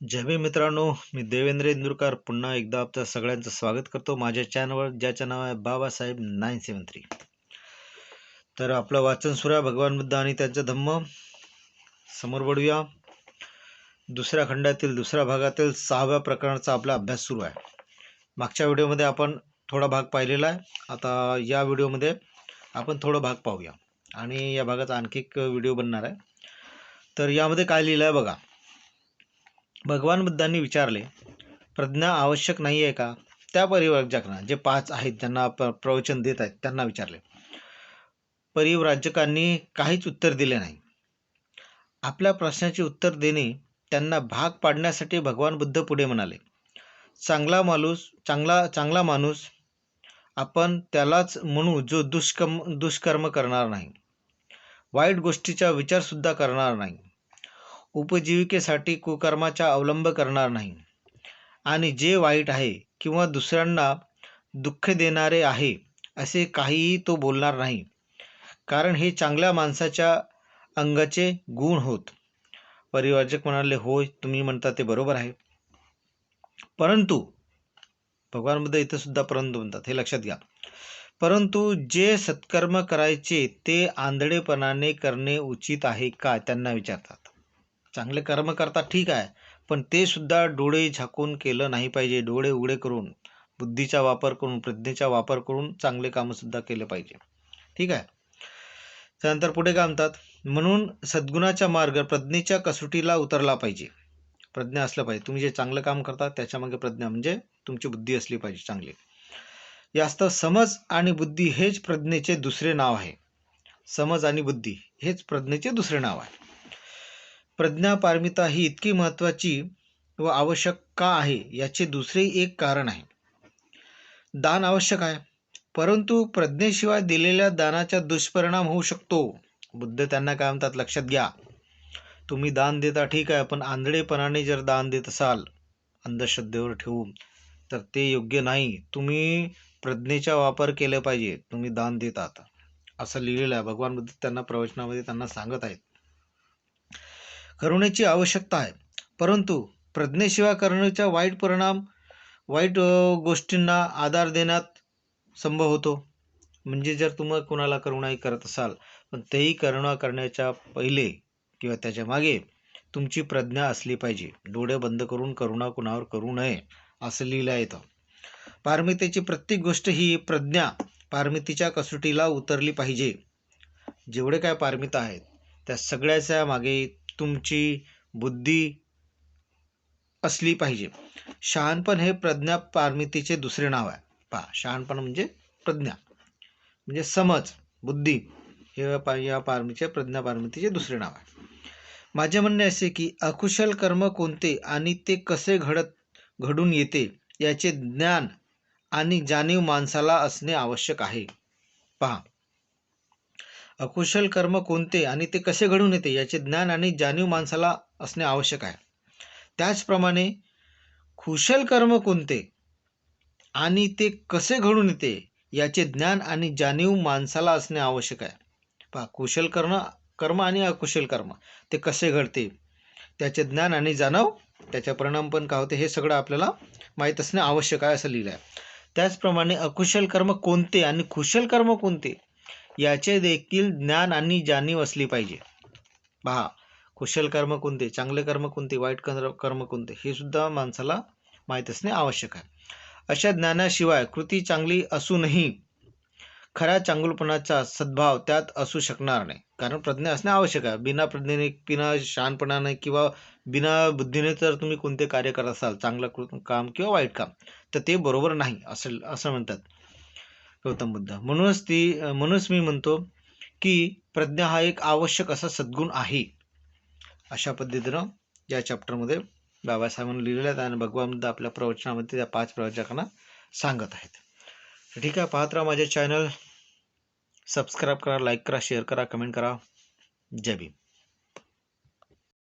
जय भीम मित्रांनो, मी देवेंद्र इंदुरकर पुन्हा एकदा आपल्या सगळ्यांचं स्वागत करतो माझ्या चॅनलवर, ज्याचं नाव आहे बाबासाहेब 973. तर आपलं वाचन सुरू आहे भगवान बुद्ध आणि त्यांचा धम्म. समोर वळूया. दुसऱ्या खंडातील दुसऱ्या भागातील 6व्या प्रकरणाचा आपला अभ्यास सुरू आहे. मागच्या व्हिडिओमध्ये आपण थोडा भाग पाहिलेला आहे. आता या व्हिडिओमध्ये आपण थोडा भाग पाहूया आणि या भागाचा आणखी एक व्हिडिओ बनणार आहे. तर यामध्ये काय लिहिलं आहे बघा. भगवान बुद्धांनी विचारले, प्रज्ञा आवश्यक नाही आहे का? त्या परिव्राजकांना, जे 5 आहेत ज्यांना प्रवचन देत आहेत त्यांना विचारले. परिव्राजकांनी काहीच उत्तर दिले नाही. आपल्या प्रश्नाचे उत्तर देणे त्यांना भाग पाडण्यासाठी भगवान बुद्ध पुढे म्हणाले, चांगला माणूस आपण त्यालाच म्हणू जो दुष्कर्म करणार नाही, वाईट गोष्टीचा विचारसुद्धा करणार नाही, उपजीविकेसाठी कुकर्माचा अवलंब करणार नाही, आणि जे वाईट आहे किंवा दुसऱ्यांना दुःख देणारे आहे असे काहीही तो बोलणार नाही, कारण हे चांगल्या माणसाच्या अंगाचे गुण होत. परिव्राजक म्हणाले, होय, तुम्ही म्हणता ते बरोबर आहे, परंतु भगवान बुद्ध इथं सुद्धा परंतु म्हणतात, हे लक्षात घ्या. परंतु जे सत्कर्म करायचे ते आंधळेपणाने करणे उचित आहे का, त्यांना विचारतात. चांगले कर्म करतात, ठीक आहे, पण ते सुद्धा डोळे झाकून केलं नाही पाहिजे. डोळे उघडे करून, बुद्धीचा वापर करून, प्रज्ञेचा वापर करून चांगले कामसुद्धा केले पाहिजे. ठीक आहे. त्यानंतर पुढे काय म्हणतात, म्हणून सद्गुणाचा मार्ग प्रज्ञेच्या कसोटीला उतरला पाहिजे. प्रज्ञा असलं पाहिजे. तुम्ही जे चांगलं काम करता त्याच्यामागे प्रज्ञा म्हणजे तुमची बुद्धी असली पाहिजे चांगली. यास्त समज आणि बुद्धी हेच प्रज्ञेचे दुसरे नाव आहे. समज आणि बुद्धी हेच प्रज्ञेचे दुसरे नाव आहे. प्रज्ञा पारमिता ही इतकी महत्त्वाची व आवश्यक का आहे याचे दुसरे एक कारण आहे. दान आवश्यक आहे, परंतु प्रज्ञेशिवाय दिलेल्या दानाचा दुष्परिणाम होऊ शकतो. बुद्ध त्यांना काय म्हणतात, लक्षात घ्या. तुम्ही दान देता, ठीक आहे, पण आंधळेपणाने जर दान देत असाल, अंधश्रद्धेवर ठेवून, तर ते योग्य नाही. तुम्ही प्रज्ञेचा वापर केला पाहिजे. तुम्ही दान देतात असं लिहिलेलं आहे. भगवान बुद्ध त्यांना प्रवचनामध्ये त्यांना सांगत आहेत. करुणेची आवश्यकता आहे, परंतु प्रज्ञेशिवाय करुणेचा वाईट गोष्टींना आधार देण्यात संभव होतो. म्हणजे जर तुम्ही कोणाला करुणाही करत असाल, पण तेही करुणा करण्याच्या पहिले किंवा त्याच्या मागे तुमची प्रज्ञा असली पाहिजे. डोळे बंद करून करुणा कुणावर करू नये असं लिहिलं आहे इथं. पारमितेची प्रत्येक गोष्ट ही प्रज्ञा पारमितीच्या कसोटीला उतरली पाहिजे. जेवढे काय पारमिता आहेत त्या सगळ्याच्या मागे तुमची बुद्धी असली पाहिजे. शहाणपण हे प्रज्ञा पारमितीचे दुसरे नाव आहे. पहा, शहाणपण म्हणजे प्रज्ञा, म्हणजे समज, बुद्धी हे या प्रज्ञा पारमितीचे दुसरे नाव आहे. माझे म्हणणे असे की अकुशल कर्म कोणते आणि ते कसे घडून येते याचे ज्ञान आणि जाणीव माणसाला असणे आवश्यक आहे. पहा, अकुशल कर्म कोणते आणि ते कसे घडून येते याचे ज्ञान आणि जाणीव माणसाला असणे आवश्यक आहे. त्याचप्रमाणे कुशल कर्म कोणते आणि ते कसे घडून येते याचे ज्ञान आणि जाणीव माणसाला असणे आवश्यक आहे. पहा, कुशल कर्म आणि अकुशल कर्म ते कसे घडते, त्याचे ज्ञान आणि जाणीव, त्याचा परिणाम पण काय होते, हे सगळं आपल्याला माहीत असणे आवश्यक आहे असं लिहिलं आहे. त्याचप्रमाणे अकुशल कर्म कोणते आणि कुशल कर्म कोणते याचे देखील ज्ञान आणि जाणीव असली पाहिजे. पहा, कुशल कर्म कोणते, चांगले कर्म कोणते, वाईट कर्म कोणते, हे सुद्धा माणसाला माहीत असणे आवश्यक आहे. अशा ज्ञानाशिवाय कृती चांगली असूनही खऱ्या चांगुलपणाचा सद्भाव त्यात असू शकणार नाही. कारण प्रज्ञा असणे आवश्यक आहे. बिना प्रज्ञेने, बिना शहाणपणाने किंवा बिना बुद्धीने जर तुम्ही कोणते कार्य करत असाल, चांगलं काम किंवा वाईट काम, तर ते बरोबर नाही असं म्हणतात गौतम बुद्ध. म्हणूनच मी म्हणतो की प्रज्ञा हा एक आवश्यक असा सद्गुण आहे. अशा पद्धतीनं या चॅप्टरमध्ये बाबासाहेबांनी लिहिलेलं आहे आणि भगवान बुद्ध आपल्या प्रवचनामध्ये त्या 5 प्रवचकांना सांगत आहेत. ठीक आहे, पाहत राहा माझे चॅनल. सबस्क्राईब करा, लाईक करा, शेअर करा, कमेंट करा. जय भीम.